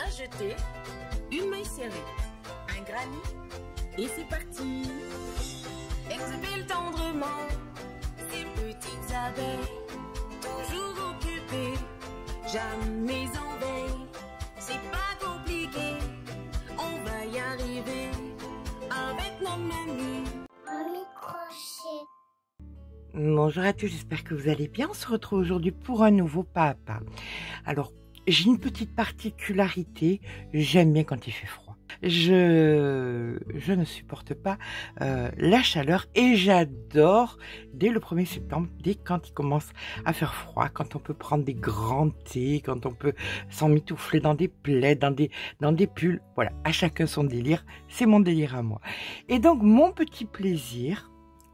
jeter une maille serrée, un granit, et c'est parti. Exubile tendrement ces petites abeilles, toujours occupées, jamais en veille. C'est pas compliqué, on va y arriver avec nos mamies. Bonjour à tous, j'espère que vous allez bien. On se retrouve aujourd'hui pour un nouveau pas à pas. Alors, j'ai une petite particularité, j'aime bien quand il fait froid. Je ne supporte pas la chaleur et j'adore dès le 1er septembre, dès quand il commence à faire froid, quand on peut prendre des grands thés, quand on peut s'emmitoufler dans des plaids, dans des pulls. Voilà, à chacun son délire, c'est mon délire à moi. Et donc, mon petit plaisir,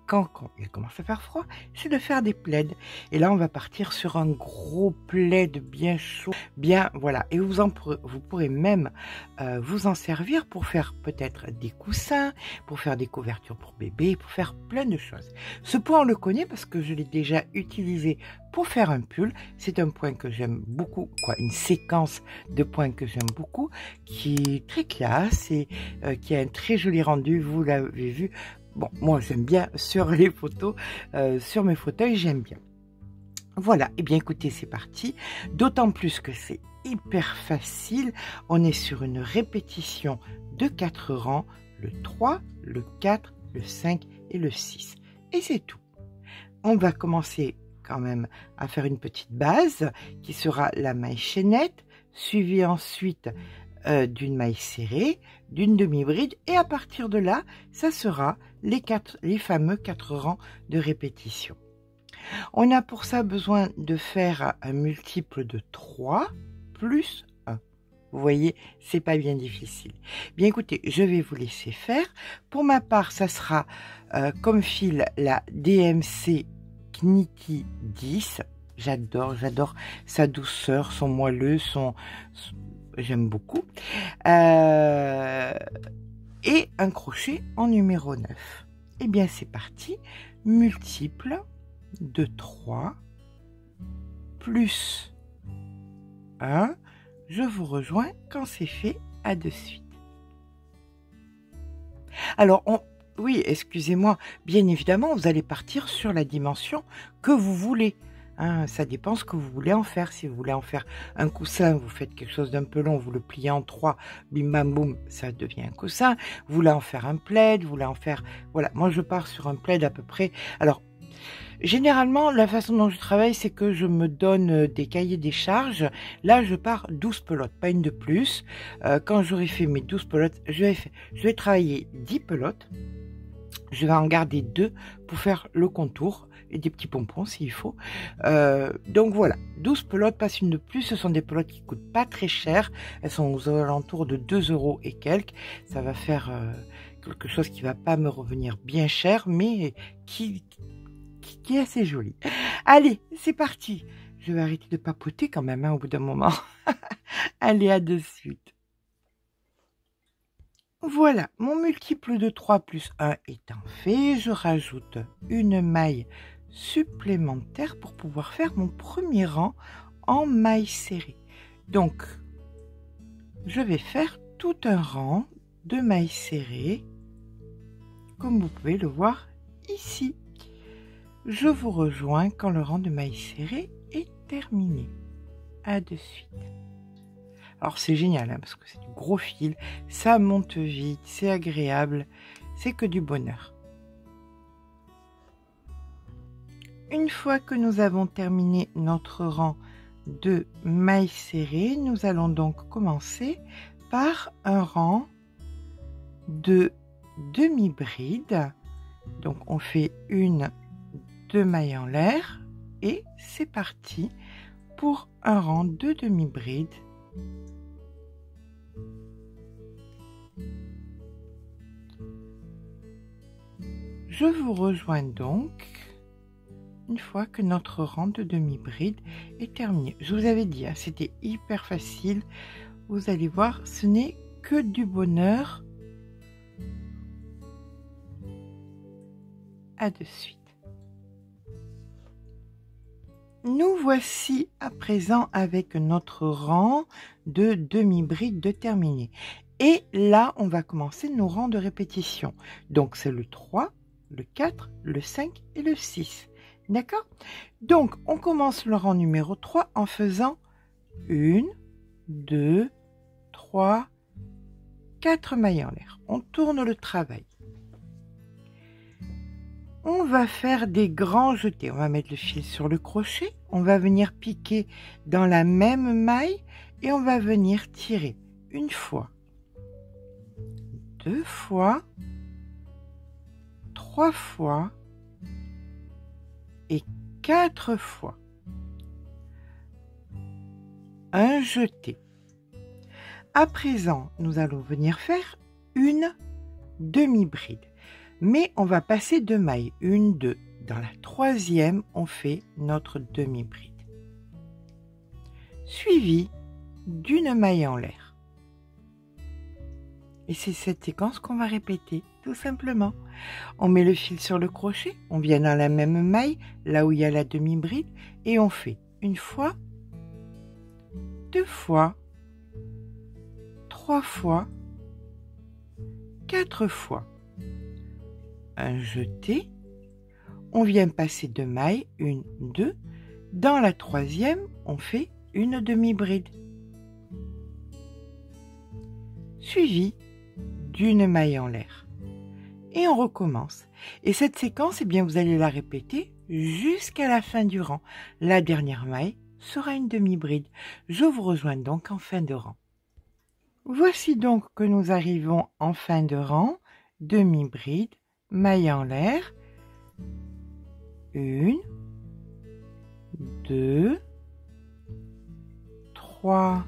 quand il commence à faire froid, c'est de faire des plaids. Et là, on va partir sur un gros plaid bien chaud, bien, voilà. Et vous pourrez même vous en servir pour faire peut-être des coussins, pour faire des couvertures pour bébé, pour faire plein de choses. Ce point, on le connaît parce que je l'ai déjà utilisé pour faire un pull. C'est un point que j'aime beaucoup, une séquence de points que j'aime beaucoup, qui est très classe et qui a un très joli rendu. Vous l'avez vu. Bon, moi j'aime bien sur les photos, sur mes fauteuils, j'aime bien. Voilà, et bien écoutez, c'est parti. D'autant plus que c'est hyper facile. On est sur une répétition de 4 rangs, le 3, le 4, le 5 et le 6. Et c'est tout. On va commencer quand même à faire une petite base qui sera la maille chaînette, suivie ensuite d'une maille serrée, d'une demi-bride, et à partir de là, ça sera les fameux 4 rangs de répétition. On a pour ça besoin de faire un multiple de 3 plus 1. Vous voyez, c'est pas bien difficile. Bien écoutez, je vais vous laisser faire. Pour ma part, ça sera comme fil la DMC Knitty 10. J'adore sa douceur, son moelleux, j'aime beaucoup. Et un crochet en numéro 9. Et bien c'est parti. Multiple de 3 plus 1. Je vous rejoins quand c'est fait, à de suite. Alors, oui, excusez-moi, bien évidemment, vous allez partir sur la dimension que vous voulez. Hein, ça dépend ce que vous voulez en faire. Si vous voulez en faire un coussin, vous faites quelque chose d'un peu long, vous le pliez en 3, bim bam boum, ça devient un coussin. Vous voulez en faire un plaid, vous voulez en faire... Voilà, moi je pars sur un plaid à peu près. Alors, généralement, la façon dont je travaille, c'est que je me donne des cahiers des charges. Là, je pars 12 pelotes, pas une de plus. Quand j'aurai fait mes 12 pelotes, je vais travailler 10 pelotes. Je vais en garder 2 pour faire le contour et des petits pompons s'il faut. Donc voilà, 12 pelotes, pas une de plus. Ce sont des pelotes qui coûtent pas très cher. Elles sont aux alentours de 2 € et quelques. Ça va faire quelque chose qui va pas me revenir bien cher, mais qui est assez joli. Allez, c'est parti. Je vais arrêter de papoter quand même au bout d'un moment. Allez, à de suite. Voilà, mon multiple de 3 plus 1 étant fait, je rajoute une maille supplémentaire pour pouvoir faire mon premier rang en maille serrée. Donc, je vais faire tout un rang de mailles serrées, comme vous pouvez le voir ici. Je vous rejoins quand le rang de mailles serrées est terminé. À de suite. Alors c'est génial hein, parce que c'est du gros fil, ça monte vite, c'est agréable, c'est que du bonheur. Une fois que nous avons terminé notre rang de mailles serrées, nous allons donc commencer par un rang de demi-bride. Donc on fait 2 mailles en l'air et c'est parti pour un rang de demi-bride. Je vous rejoins donc une fois que notre rang de demi-bride est terminé. Je vous avais dit, hein, c'était hyper facile. Vous allez voir, ce n'est que du bonheur. À de suite. Nous voici à présent avec notre rang de demi-brides de terminé. Et là, on va commencer nos rangs de répétition. Donc, c'est le 3, le 4, le 5 et le 6. D'accord? Donc, on commence le rang numéro 3 en faisant 1, 2, 3, 4 mailles en l'air. On tourne le travail. On va faire des grands jetés. On va mettre le fil sur le crochet. On va venir piquer dans la même maille et on va venir tirer une fois, 2 fois, 3 fois et 4 fois. Un jeté. À présent, nous allons venir faire une demi-bride. Mais on va passer 2 mailles, 1, 2. Dans la troisième, on fait notre demi-bride. Suivi d'une maille en l'air. Et c'est cette séquence qu'on va répéter, tout simplement. On met le fil sur le crochet, on vient dans la même maille, là où il y a la demi-bride, et on fait une fois, 2 fois, 3 fois, 4 fois. Un jeté, on vient passer 2 mailles, 1, 2, dans la troisième, on fait une demi-bride, suivi d'une maille en l'air. Et on recommence. Et cette séquence, eh bien, vous allez la répéter jusqu'à la fin du rang. La dernière maille sera une demi-bride. Je vous rejoins donc en fin de rang. Voici donc que nous arrivons en fin de rang, demi-bride, maille en l'air, 1, 2, 3,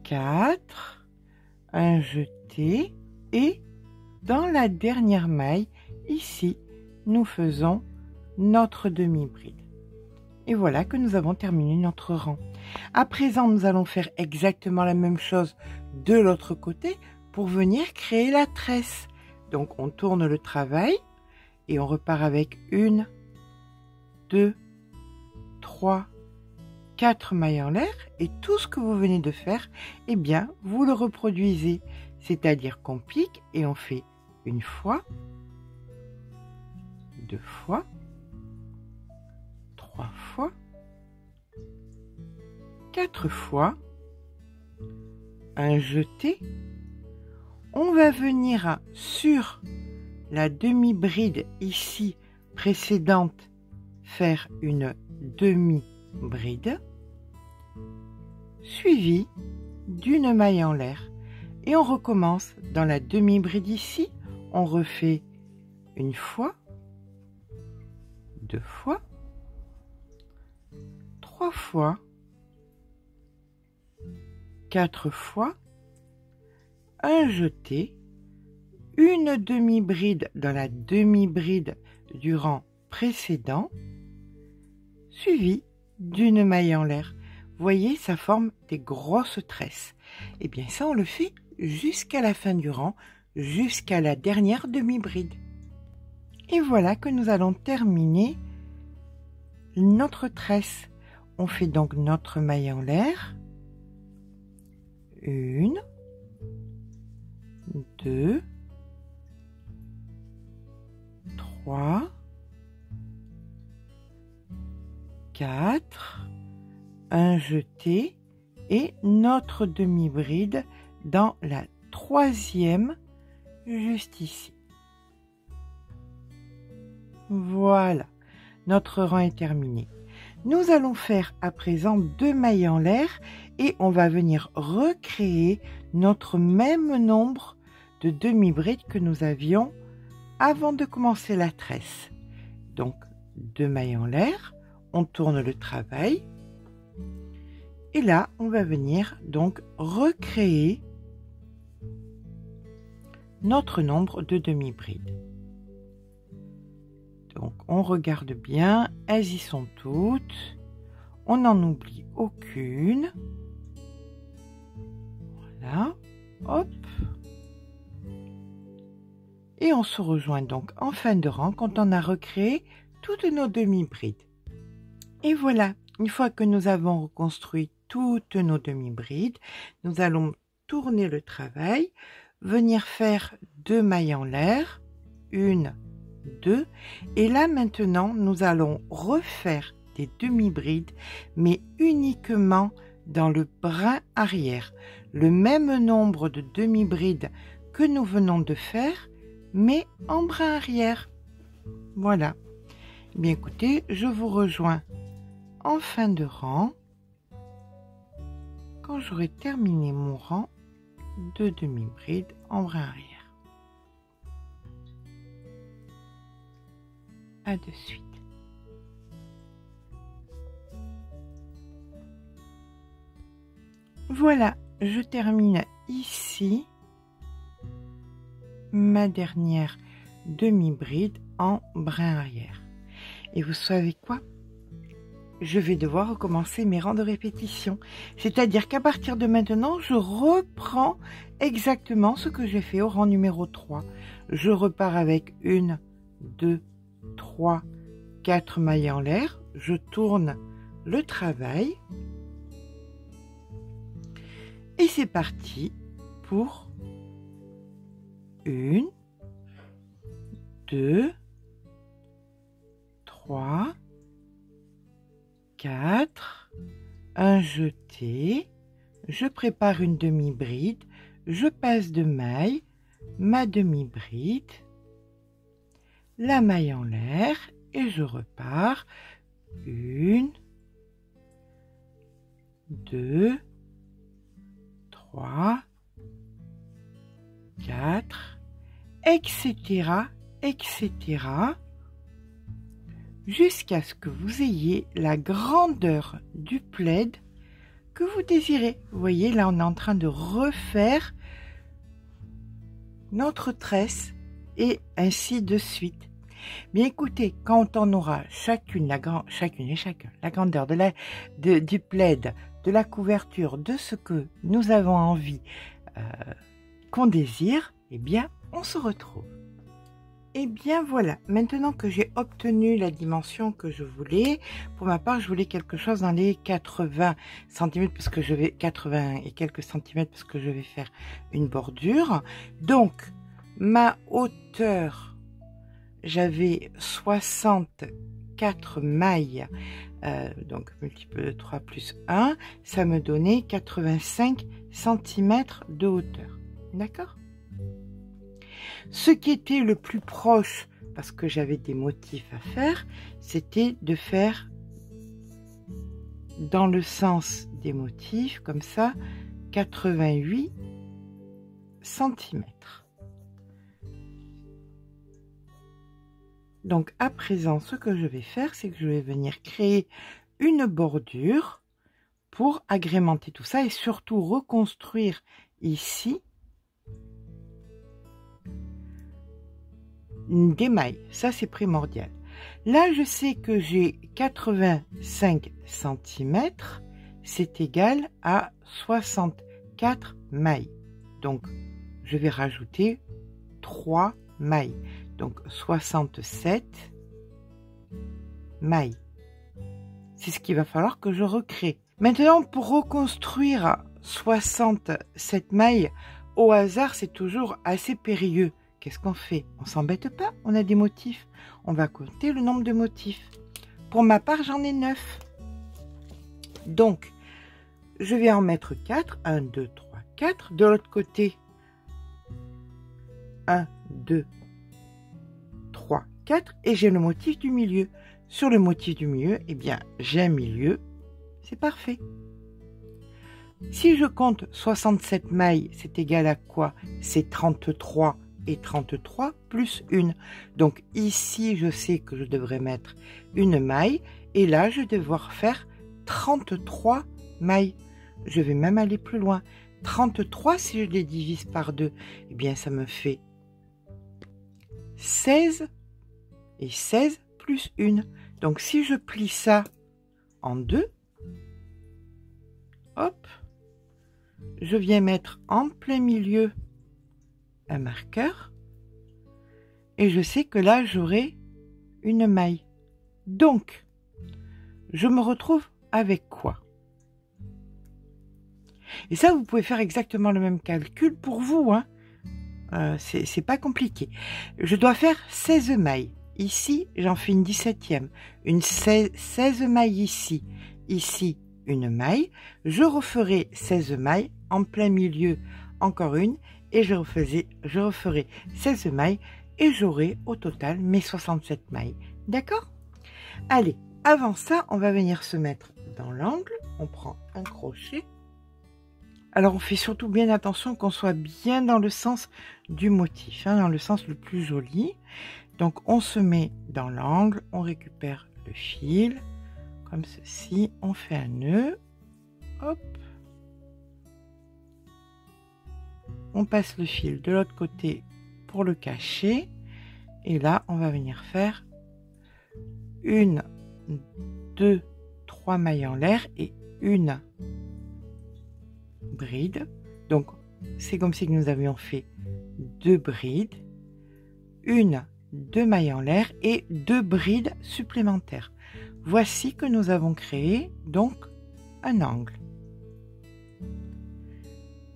4, un jeté et dans la dernière maille, ici, nous faisons notre demi-bride. Et voilà que nous avons terminé notre rang. À présent, nous allons faire exactement la même chose de l'autre côté pour venir créer la tresse. Donc, on tourne le travail et on repart avec 1, 2, 3, 4 mailles en l'air. Et tout ce que vous venez de faire, eh bien, vous le reproduisez. C'est-à-dire qu'on pique et on fait une fois, 2 fois, 3 fois, 4 fois, un jeté. On va venir sur la demi-bride ici précédente faire une demi-bride suivie d'une maille en l'air et on recommence dans la demi-bride ici. On refait une fois, 2 fois, 3 fois, 4 fois, un jeté, une demi-bride dans la demi-bride du rang précédent, suivi d'une maille en l'air. Vous voyez, ça forme des grosses tresses. Et bien ça, on le fait jusqu'à la fin du rang, jusqu'à la dernière demi-bride. Et voilà que nous allons terminer notre tresse. On fait donc notre maille en l'air. 1, 2, 3, 4, un jeté et notre demi-bride dans la troisième juste ici. Voilà, notre rang est terminé. Nous allons faire à présent 2 mailles en l'air et on va venir recréer notre même nombre de demi-brides que nous avions avant de commencer la tresse. Donc 2 mailles en l'air, on tourne le travail et là on va venir donc recréer notre nombre de demi-brides. Donc on regarde bien, elles y sont toutes, on n'en oublie aucune. Voilà, hop. Et on se rejoint donc en fin de rang quand on a recréé toutes nos demi-brides. Et voilà, une fois que nous avons reconstruit toutes nos demi-brides, nous allons tourner le travail, venir faire 2 mailles en l'air, 1, 2, et là maintenant nous allons refaire des demi-brides, mais uniquement dans le brin arrière, le même nombre de demi-brides que nous venons de faire, mais en brin arrière. Voilà. Bien écoutez, je vous rejoins en fin de rang quand j'aurai terminé mon rang de demi-brides en brin arrière. À de suite. Voilà, je termine ici ma dernière demi-bride en brin arrière. Et vous savez quoi? Je vais devoir recommencer mes rangs de répétition. C'est-à-dire qu'à partir de maintenant, je reprends exactement ce que j'ai fait au rang numéro 3. Je repars avec 1, 2, 3, 4 mailles en l'air. Je tourne le travail. Et c'est parti pour 1, 2, 3, 4, un jeté, je prépare une demi-bride, je passe de maille, ma demi-bride, la maille en l'air et je repars 1, 2, 3, 4, etc., etc., jusqu'à ce que vous ayez la grandeur du plaid que vous désirez. Vous voyez, là, on est en train de refaire notre tresse et ainsi de suite. Bien écoutez, quand on aura chacune et chacun la grandeur du plaid, de la couverture, de ce que nous avons envie qu'on désire, eh bien, on se retrouve. Et bien voilà, maintenant que j'ai obtenu la dimension que je voulais, pour ma part, je voulais quelque chose dans les 80 cm parce que je vais 80 et quelques centimètres parce que je vais faire une bordure. Donc, ma hauteur, j'avais 64 mailles, donc multiple de 3 plus 1, ça me donnait 85 cm de hauteur. D'accord ? Ce qui était le plus proche, parce que j'avais des motifs à faire, c'était de faire dans le sens des motifs, comme ça, 88 cm. Donc à présent, ce que je vais faire, c'est que je vais venir créer une bordure pour agrémenter tout ça et surtout reconstruire ici des mailles. Ça, c'est primordial. Là, je sais que j'ai 85 cm, c'est égal à 64 mailles. Donc, je vais rajouter 3 mailles. Donc, 67 mailles. C'est ce qu'il va falloir que je recrée. Maintenant, pour reconstruire 67 mailles, au hasard, c'est toujours assez périlleux. Qu'est-ce qu'on fait? On s'embête pas, on a des motifs. On va compter le nombre de motifs. Pour ma part, j'en ai 9. Donc, je vais en mettre 4. 1, 2, 3, 4. De l'autre côté, 1, 2, 3, 4. Et j'ai le motif du milieu. Sur le motif du milieu, eh bien, j'ai un milieu. C'est parfait. Si je compte 67 mailles, c'est égal à quoi? C'est 33 et 33 plus 1. Donc ici, je sais que je devrais mettre une maille. Et là, je vais devoir faire 33 mailles. Je vais même aller plus loin. 33, si je les divise par 2, eh bien, ça me fait 16 et 16 plus 1. Donc si je plie ça en 2, hop, je viens mettre en plein milieu un marqueur et je sais que là j'aurai une maille. Donc je me retrouve avec quoi? Et ça, vous pouvez faire exactement le même calcul pour vous, hein. C'est pas compliqué. Je dois faire 16 mailles. Ici, j'en fais une 17e. Une 16 mailles ici. Ici, une maille. Je referai 16 mailles. En plein milieu, encore une. Et je referai 16 mailles. Et j'aurai au total mes 67 mailles. D'accord? Allez, avant ça, on va venir se mettre dans l'angle. On prend un crochet. Alors, on fait surtout bien attention qu'on soit bien dans le sens du motif, hein, dans le sens le plus joli. Donc, on se met dans l'angle, on récupère le fil, comme ceci, on fait un nœud, hop. On passe le fil de l'autre côté pour le cacher. Et là, on va venir faire 1, 2, 3 mailles en l'air et une bride. Donc c'est comme si nous avions fait 2 brides, 2 mailles en l'air et 2 brides supplémentaires. Voici que nous avons créé donc un angle.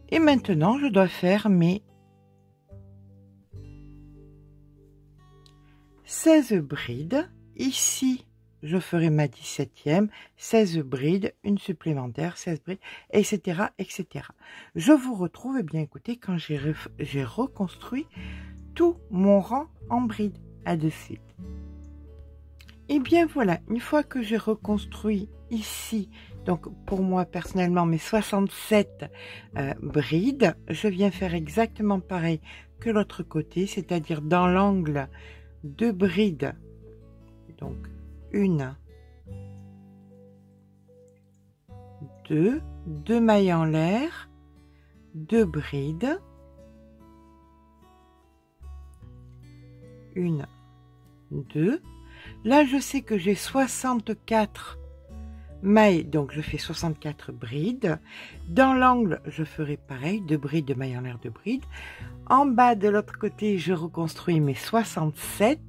Et maintenant je dois faire mes 16 brides. Ici je ferai ma 17e, 16 brides, une supplémentaire, 16 brides, etc., etc. Je vous retrouve, eh bien écoutez, quand j'ai reconstruit tout mon rang en brides. À de suite. Et bien voilà, une fois que j'ai reconstruit ici, donc pour moi personnellement mes 67 brides, je viens faire exactement pareil que l'autre côté, c'est-à-dire dans l'angle 2 brides, donc 1, 2 mailles en l'air, 2 brides, 1, 2. Là, je sais que j'ai 64 mailles, donc je fais 64 brides. Dans l'angle, je ferai pareil, 2 brides, 2 mailles en l'air, 2 brides. En bas, de l'autre côté, je reconstruis mes 67.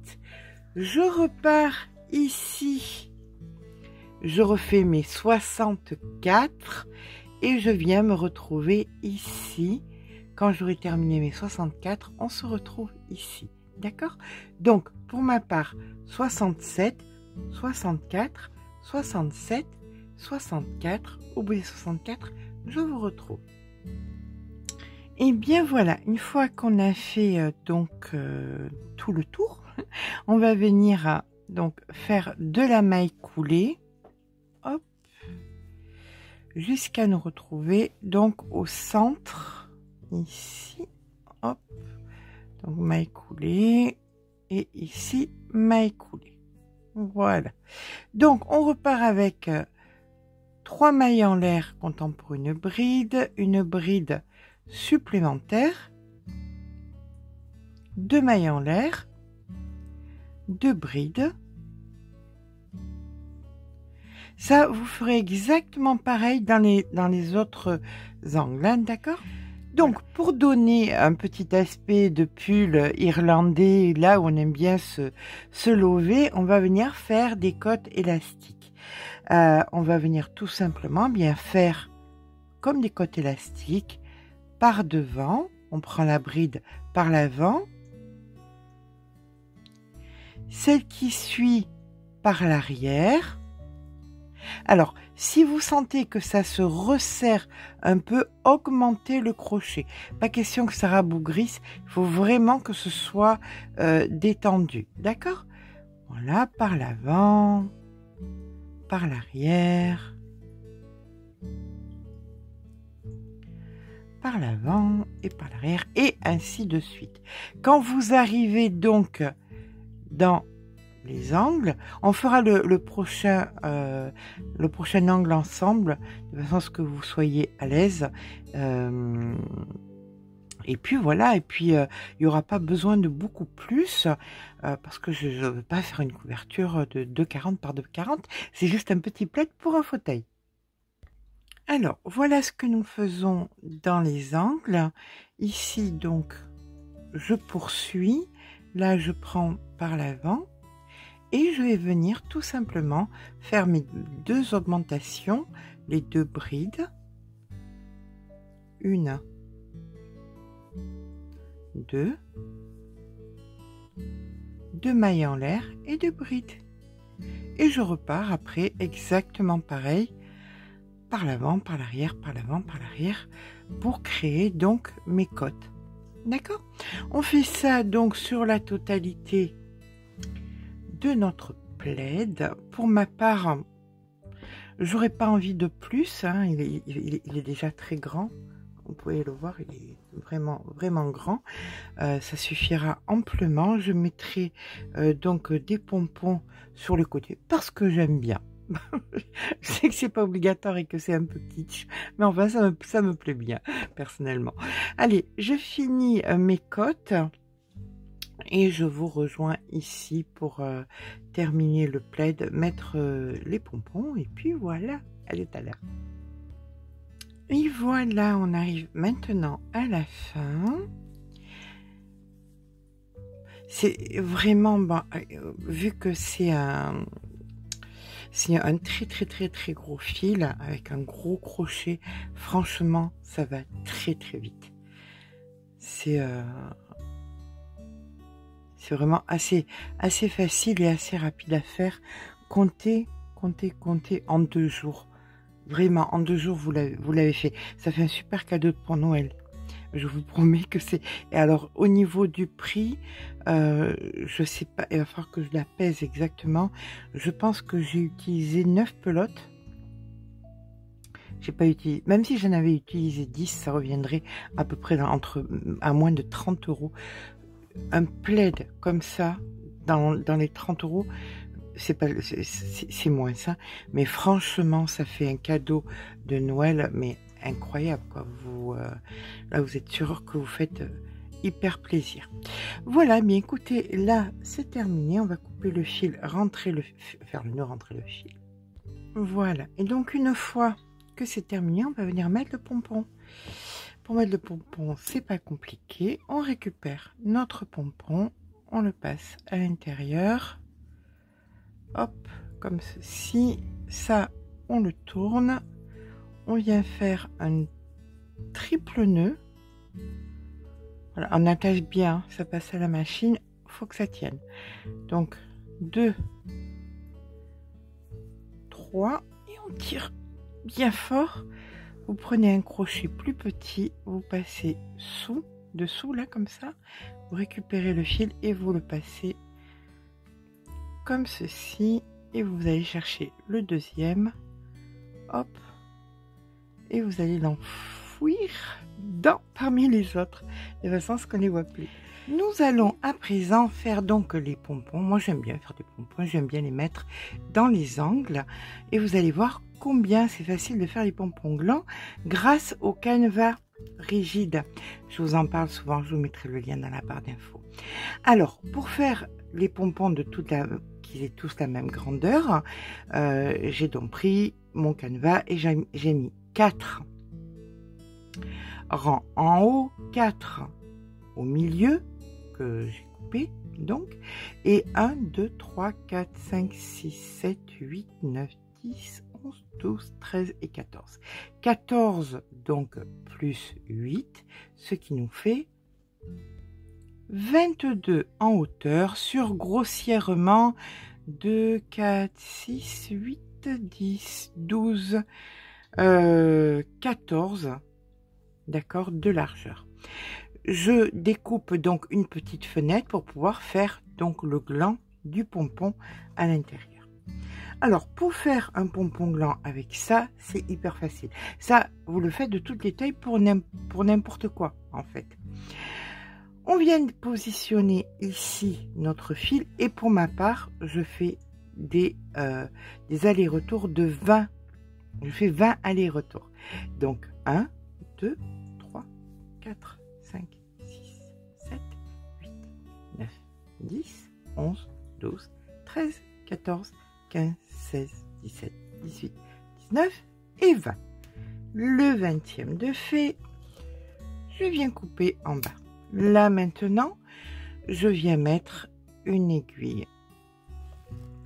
Je repars ici. Je refais mes 64 et je viens me retrouver ici. Quand j'aurai terminé mes 64, on se retrouve ici. D'accord? Donc, pour ma part, 67, 64, 67, 64. Au bout des 64, je vous retrouve. Et bien voilà, une fois qu'on a fait tout le tour, on va venir donc faire de la maille coulée, hop, jusqu'à nous retrouver donc au centre, ici, hop, donc maille coulée, et ici, maille coulée. Voilà. Donc, on repart avec 3 mailles en l'air, comptant pour une bride supplémentaire, 2 mailles en l'air, 2 brides. Ça, vous ferez exactement pareil dans les autres angles, hein, d'accord? Donc, pour donner un petit aspect de pull irlandais, là où on aime bien se lever, on va venir faire des côtes élastiques. On va venir tout simplement bien faire comme des côtes élastiques par devant. On prend la bride par l'avant. Celle qui suit par l'arrière. Alors, si vous sentez que ça se resserre un peu, augmentez le crochet. Pas question que ça rabougrisse, il faut vraiment que ce soit détendu. D'accord? Voilà, par l'avant, par l'arrière, par l'avant et par l'arrière, et ainsi de suite. Quand vous arrivez donc dans les angles, on fera le prochain angle ensemble de façon à ce que vous soyez à l'aise, et puis voilà, et puis il n'y aura pas besoin de beaucoup plus parce que je ne veux pas faire une couverture de 2,40 par 2,40, c'est juste un petit plaid pour un fauteuil. Alors voilà ce que nous faisons dans les angles. Ici donc je poursuis, là je prends par l'avant. Et je vais venir tout simplement faire mes 2 augmentations, les 2 brides. 1, 2, 2 mailles en l'air et 2 brides. Et je repars après exactement pareil, par l'avant, par l'arrière, par l'avant, par l'arrière, pour créer donc mes côtes. D'accord? On fait ça donc sur la totalité de notre plaid. Pour ma part, j'aurais pas envie de plus, hein, il est déjà très grand. Vous pouvez le voir, il est vraiment grand. Ça suffira amplement. Je mettrai donc des pompons sur le côté parce que j'aime bien. Je sais que c'est pas obligatoire et que c'est un peu kitsch, mais enfin ça me plaît bien personnellement. Allez, je finis mes côtes et je vous rejoins ici pour terminer le plaid, mettre les pompons et puis voilà, à tout à l'heure. Et voilà, on arrive maintenant à la fin. C'est vraiment bon, vu que c'est un très gros fil avec un gros crochet. Franchement, ça va très vite. C'est vraiment assez facile et assez rapide à faire. Comptez en 2 jours. Vraiment, en 2 jours, vous l'avez fait. Ça fait un super cadeau pour Noël. Je vous promets que c'est... Et alors, au niveau du prix, je sais pas, il va falloir que je la pèse exactement. Je pense que j'ai utilisé 9 pelotes. J'ai pas utilisé... Même si j'en avais utilisé 10, ça reviendrait à peu près à moins de 30 €. Un plaid comme ça, dans les 30 €, c'est moins ça. Mais franchement, ça fait un cadeau de Noël, mais incroyable, quoi. Là, vous êtes sûr que vous faites hyper plaisir. Voilà, mais écoutez, là, c'est terminé. On va couper le fil, faire le nœud, rentrer le fil. Voilà. Et donc, une fois que c'est terminé, on va venir mettre le pompon. Pour mettre le pompon, c'est pas compliqué. On récupère notre pompon, on le passe à l'intérieur. Hop, comme ceci. Ça, on le tourne. On vient faire un triple nœud. Voilà, on attache bien, ça passe à la machine, il faut que ça tienne. Donc 2, 3, et on tire bien fort. Vous prenez un crochet plus petit, vous passez dessous là comme ça, vous récupérez le fil et vous le passez comme ceci, et vous allez chercher le deuxième, hop, et vous allez l'enfouir parmi les autres, de façon à ce qu'on ne les voit plus. Nous allons à présent faire donc les pompons. Moi j'aime bien faire des pompons, j'aime bien les mettre dans les angles, et vous allez voir combien c'est facile de faire les pompons glands grâce au canevas rigide. Je vous en parle souvent, je vous mettrai le lien dans la barre d'infos. Alors, pour faire les pompons qu'ils aient tous la même grandeur, j'ai donc pris mon canevas et j'ai mis 4 rangs en haut, 4 au milieu que j'ai coupé donc, et 1, 2, 3, 4, 5, 6, 7, 8, 9, 10, 11, 12, 13 et 14. 14 donc plus 8, ce qui nous fait 22 en hauteur sur grossièrement 2, 4, 6, 8, 10, 12, 14, d'accord, de largeur. Je découpe donc une petite fenêtre pour pouvoir faire donc le gland du pompon à l'intérieur. Alors, pour faire un pompon gland avec ça, c'est hyper facile. Ça, vous le faites de toutes les tailles pour n'importe quoi, en fait. On vient de positionner ici notre fil, et pour ma part, je fais des allers-retours de 20. Je fais 20 allers-retours. Donc, 1, 2, 3, 4, 5, 6, 7, 8, 9, 10, 11, 12, 13, 14, 15, 16, 17, 18, 19 et 20. Le 20e de fait, je viens couper en bas. Là maintenant, je viens mettre une aiguille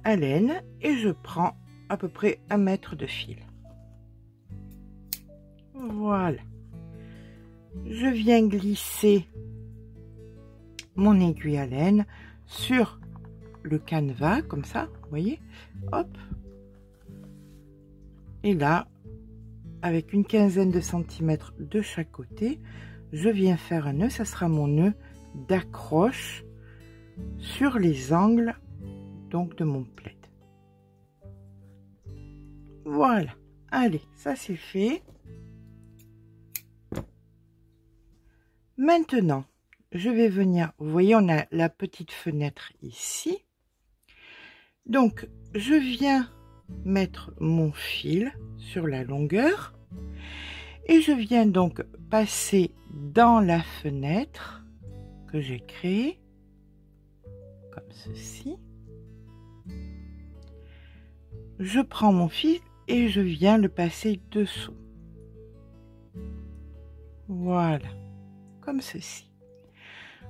à laine et je prends à peu près 1 mètre de fil. Voilà. Je viens glisser mon aiguille à laine sur le canevas comme ça, vous voyez, hop. Et là, avec une quinzaine de centimètres de chaque côté, je viens faire un nœud. Ça sera mon nœud d'accroche sur les angles donc de mon plaid. Voilà. Allez, ça c'est fait. Maintenant, je vais venir, vous voyez, on a la petite fenêtre ici. Donc, je viens mettre mon fil sur la longueur et je viens donc passer dans la fenêtre que j'ai créée, comme ceci. Je prends mon fil et je viens le passer dessous. Voilà, comme ceci.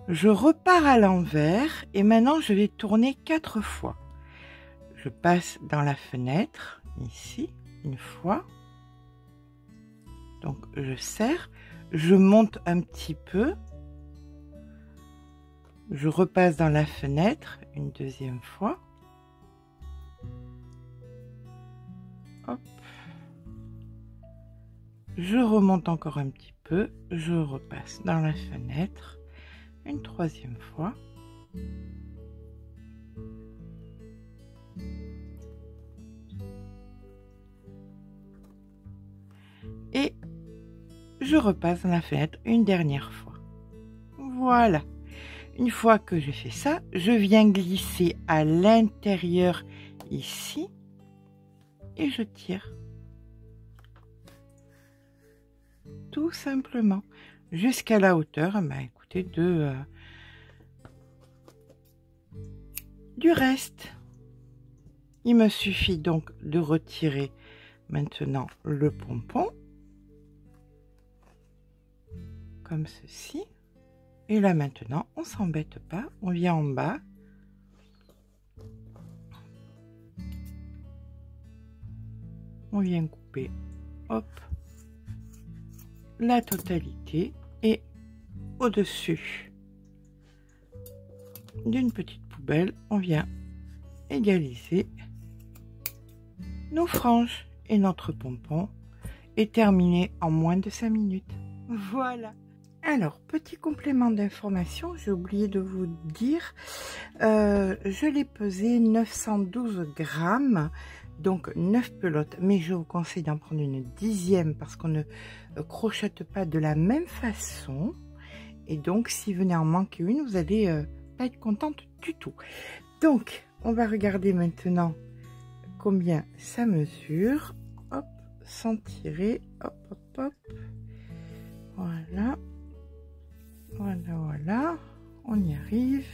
Je repars à l'envers et maintenant je vais tourner 4 fois. Je passe dans la fenêtre, ici, une fois. Donc je serre, je monte un petit peu. Je repasse dans la fenêtre une deuxième fois. Hop. Je remonte encore un petit peu, je repasse dans la fenêtre une troisième fois. Et je repasse dans la fenêtre une dernière fois. Voilà. Une fois que j'ai fait ça, je viens glisser à l'intérieur ici et je tire. Tout simplement. Jusqu'à la hauteur, bah, écoutez, du reste. Il me suffit donc de retirer maintenant le pompon. Comme ceci. Et là maintenant, on s'embête pas, on vient en bas. On vient couper, hop, la totalité et au-dessus d'une petite poubelle, on vient égaliser nos franges et notre pompon est terminé en moins de 5 minutes. Voilà. Alors, petit complément d'information, j'ai oublié de vous dire, je l'ai pesé 912 grammes, donc 9 pelotes, mais je vous conseille d'en prendre une 10e parce qu'on ne crochette pas de la même façon. Et donc, si vous venez en manquer une, vous allez pas être contente du tout. Donc, on va regarder maintenant combien ça mesure. Hop, sans tirer, hop, hop, hop. Voilà. Voilà, voilà, on y arrive,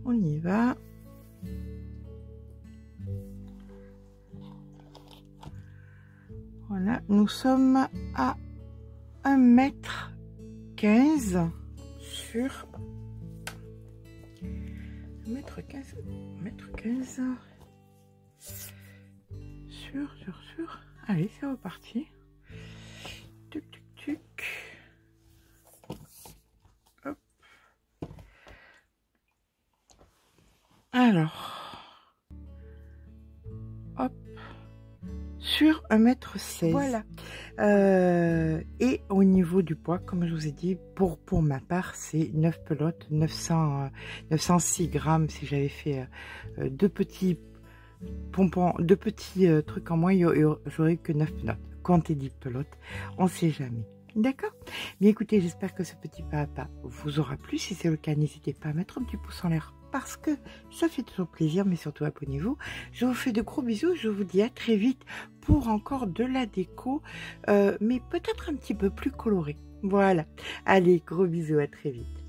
on y va. Voilà, nous sommes à 1,15 m sur 1,15 m sur. Allez, c'est reparti. Tuc, tuc, tuc. Alors, hop, sur 1,16 m. Voilà. Et au niveau du poids, comme je vous ai dit, pour ma part, c'est 9 pelotes, 906 grammes. Si j'avais fait 2 petits pompons, 2 petits trucs en moins, j'aurais que 9 pelotes. Comptez 10 pelotes, on ne sait jamais. D'accord? Mais écoutez, j'espère que ce petit pas vous aura plu. Si c'est le cas, n'hésitez pas à mettre un petit pouce en l'air parce que ça fait toujours plaisir, mais surtout abonnez-vous. Je vous fais de gros bisous, je vous dis à très vite pour encore de la déco, mais peut-être un petit peu plus colorée. Voilà, allez, gros bisous, à très vite.